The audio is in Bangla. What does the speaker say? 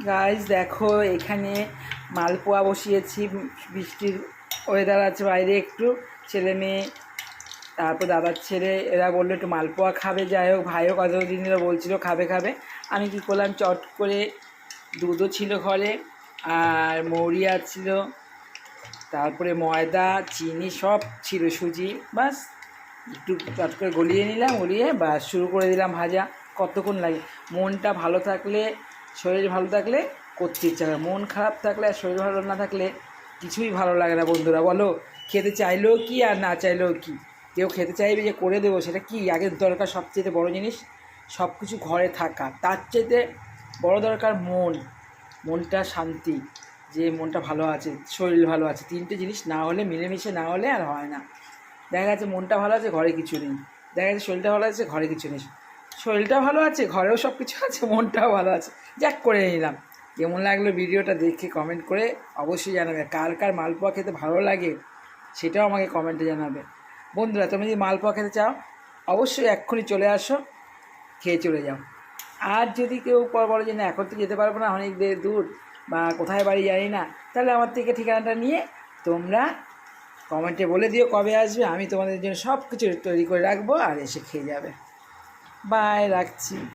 গাইস দেখো এখানে মালপোয়া বসিয়েছি। বৃষ্টির ওয়েদার আছে বাইরে, একটু ছেলে মেয়ে, তারপর দাদার ছেলে, এরা বললো একটু মালপোয়া খাবে। যাই হোক, ভাইও কতদিন ধরে বলছিল খাবে খাবে। আমি কি করলাম, চট করে দুধও ছিল ঘরে, আর মৌরি ছিল, তারপরে ময়দা চিনি সব ছিল, সুজি, বাস একটু চট করে গলিয়ে নিলাম, গলিয়ে বাস শুরু করে দিলাম ভাজা। কতক্ষণ লাগে? মনটা ভালো থাকলে, শরীর ভালো থাকলে করতে ইচ্ছা করে, মন খারাপ থাকলে আর শরীর ভালো না থাকলে কিছুই ভালো লাগে না। বন্ধুরা বলো, খেতে চাইলেও কি আর না চাইলেও কি, কেউ খেতে চাইবে যে করে দেবো, সেটা কি আগের দরকার? সবচেয়ে বড় জিনিস সব কিছু ঘরে থাকা, তার চেয়ে বড় দরকার মনটা শান্তি, যে মনটা ভালো আছে, শরীর ভালো আছে, তিনটে জিনিস না হলে, মিলেমিশে না হলে আর হয় না। দেখা যাচ্ছে মনটা ভালো আছে, ঘরে কিছু নেই। দেখা যাচ্ছে শরীরটা ভালো আছে, ঘরে কিছু নেই। শরীরটা ভালো আছে, ঘরেও সব কিছু আছে, মনটাও ভালো আছে। যাক, করে নিলাম। কেমন লাগলো ভিডিওটা দেখে কমেন্ট করে অবশ্যই জানাবে। কার কার মালপোয়া খেতে ভালো লাগে সেটাও আমাকে কমেন্টে জানাবে। বন্ধুরা, তুমি যদি মালপোয়া খেতে চাও অবশ্যই এক্ষুনি চলে আসো, খেয়ে চলে যাও। আর যদি কেউ বলে যে না, এখন তো যেতে পারবো না, অনেক দূর, বা কোথায় বাড়ি জানি না, তাহলে আমার থেকে ঠিকানাটা নিয়ে তোমরা কমেন্টে বলে দিও কবে আসবে, আমি তোমাদের জন্য সব কিছু তৈরি করে রাখবো, আর এসে খেয়ে যাবে। বাই, রাখছি।